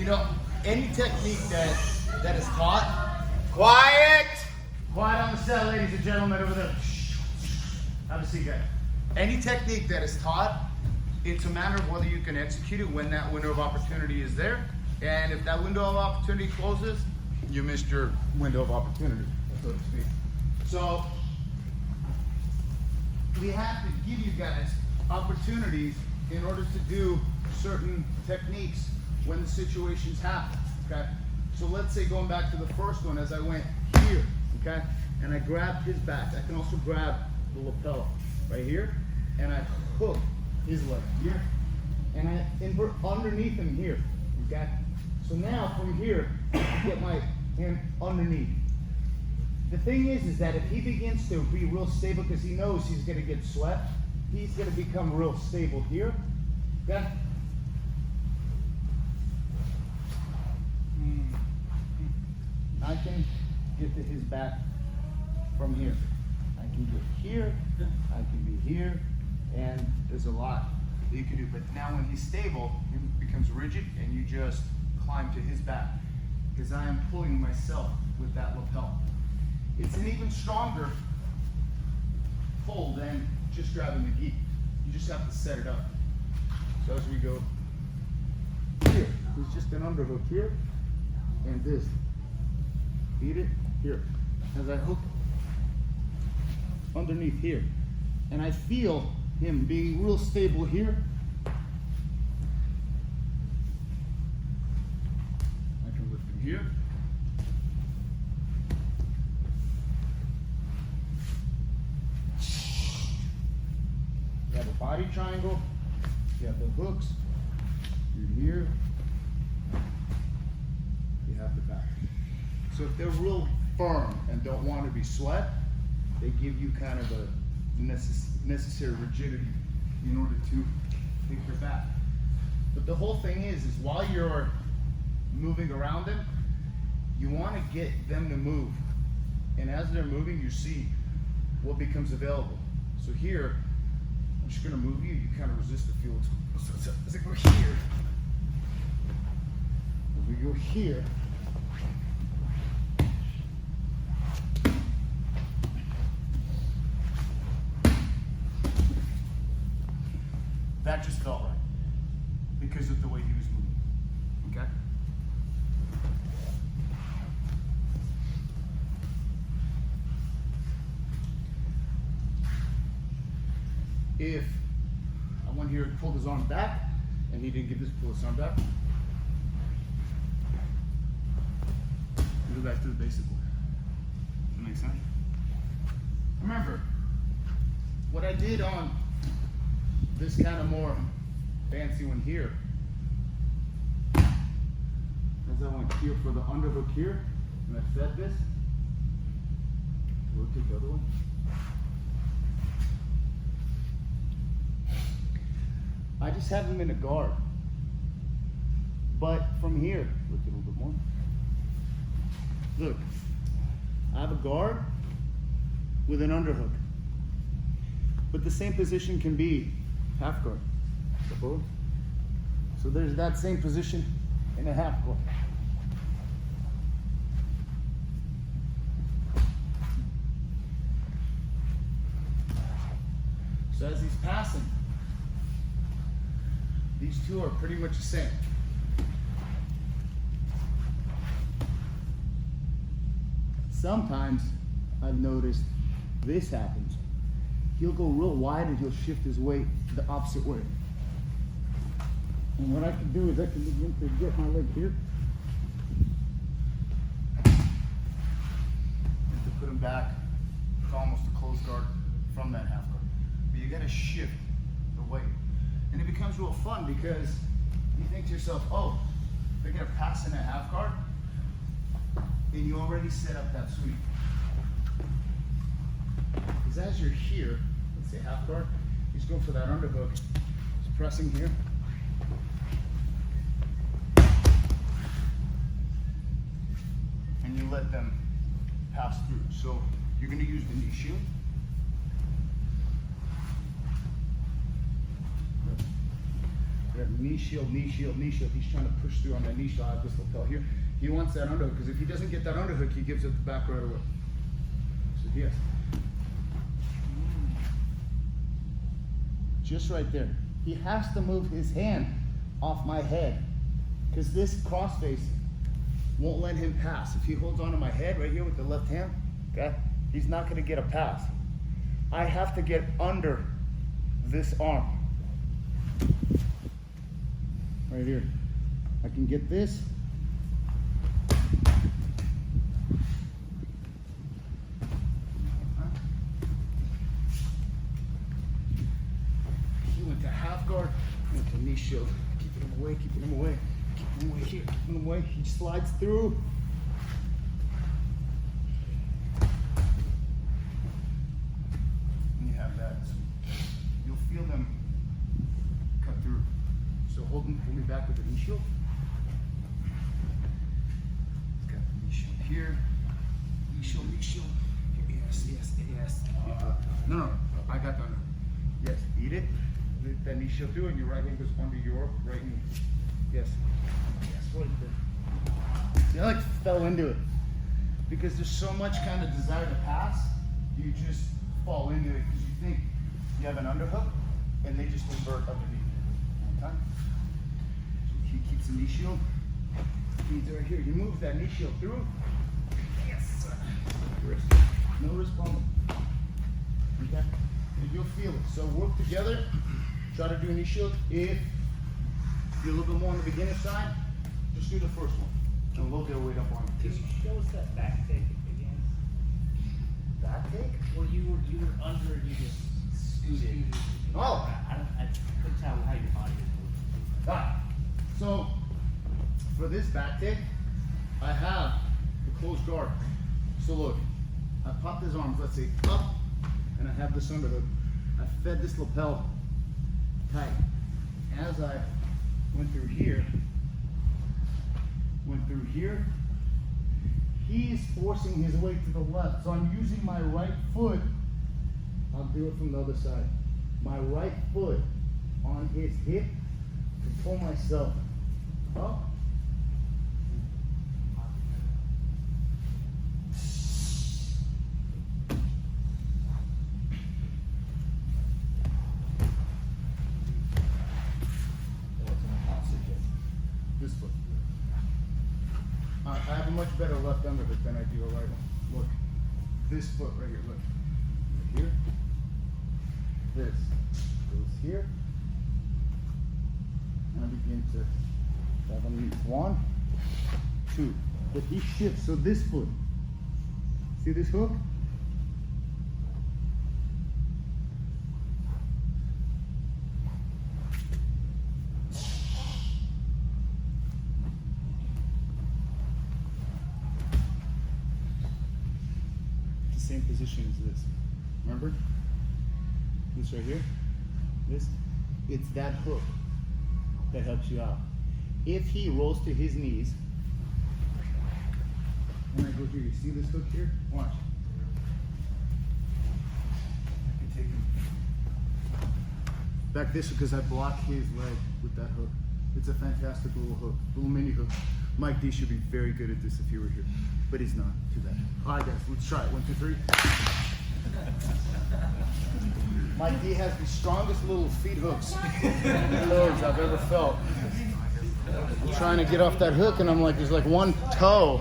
You know, any technique that is taught. Quiet on the set, ladies and gentlemen, over there. Have a seat, guys. Any technique that is taught, it's a matter of whether you can execute it when that window of opportunity is there. And if that window of opportunity closes, you missed your window of opportunity, so to speak. So we have to give you guys opportunities in order to do certain techniques when the situations happen, okay? So let's say going back to the first one, as I went here, okay? And I grabbed his back. I can also grab the lapel right here, and I hook his leg here, and I invert underneath him here, okay? So now from here, I get my hand underneath. The thing is that if he begins to be real stable, because he knows he's gonna get swept, he's gonna become real stable here, okay? I can get to his back from here. I can get here, I can be here, and there's a lot that you can do. But now when he's stable, he becomes rigid, and you just climb to his back, because I am pulling myself with that lapel. It's an even stronger pull than just grabbing the gi. You just have to set it up. So as we go here, there's just an underhook here, and this. Beat it here. As I hook underneath here, and I feel him being real stable here. I can lift him here. You have a body triangle. You have the hooks. You're here. You have the back. So if they're real firm and don't want to be swept, they give you kind of a necessary rigidity in order to take your back. But the whole thing is while you're moving around them, you want to get them to move. And as they're moving, you see what becomes available. So here, I'm just going to move you. You kind of resist the feel. So as I go here, as we go here, that just felt right because of the way he was moving, okay? If I went here and pulled his arm back and he didn't get this, pull his arm back, we go back to the basic way. Does that make sense? Remember, what I did on this kind of more fancy one here, as I went here for the underhook here, and I fed this, we'll take the other one. I just have him in a guard. But from here, look a little bit more. Look, I have a guard with an underhook. But the same position can be half guard. So there's that same position in a half guard. So as he's passing, these two are pretty much the same. Sometimes I've noticed this happens. He'll go real wide and he'll shift his weight the opposite way. And what I can do is I can begin to get my leg here and to put him back to almost a close guard from that half guard. But you gotta shift the weight. And it becomes real fun because you think to yourself, oh, they're gonna pass in a half guard, and you already set up that sweep. Because as you're here, let's say half guard, he's going for that underhook. He's pressing here. And you let them pass through. So you're gonna use the knee shield. Knee shield, knee shield, knee shield. He's trying to push through on that knee shield. I have this lapel here. He wants that underhook, because if he doesn't get that underhook, he gives it the back right away. So yes. Just right there. He has to move his hand off my head, because this crossface won't let him pass. If he holds onto my head right here with the left hand, okay, he's not going to get a pass. I have to get under this arm. Right here. I can get this. He went to half guard, went to knee shield. Keeping him away, keeping him away. Keeping him away here, keeping him away. He slides through. And you have that. You'll feel them cut through. So hold me back with the knee shield. Got the knee shield here. Knee shield, knee shield. Yes, yes, yes. No, I got the under. Yes, eat it. Let that knee shield through, and your right hand goes under your right knee. Yes. Yes, right there. See, I like fell into it, because there's so much kind of desire to pass, you just fall into it because you think you have an underhook, and they just invert underneath. Okay? He keeps the knee shield. He's right here. You move that knee shield through. Yes. Wrist. No wrist bump. Okay? And you'll feel it. So work together. Try to do a knee shield. If you're a little bit more on the beginner side, just do the first one. And we'll get a weight up on it. Can you show us that back take again? Back take? Well, you were under and you just scooted. Oh! I couldn't tell how your body was moving. Ah. So, for this back take, I have the closed guard. So look, I pop his arms, let's say, up, and I have this underhook. I fed this lapel tight. As I went through here, he's forcing his weight to the left. So I'm using my right foot. I'll do it from the other side. My right foot on his hip to pull myself up. This foot. I have a much better left underhook than I do a right one. Look, this foot right here, look. Right here. This goes here. And I begin to have him 1, 2. But he shifts, so this foot. See this hook? Same position as this. Remember? This right here? This? It's that hook that helps you out. If he rolls to his knees, and I go here, you see this hook here? Watch. I can take him back this because I block his leg with that hook. It's a fantastic little hook, little mini hook. Mike D should be very good at this if he were here, but he's not. Too bad. All right, guys, let's try it. 1, 2, 3. Mike D has the strongest little feet hooks I've ever felt. I'm trying to get off that hook, and I'm like, there's like one toe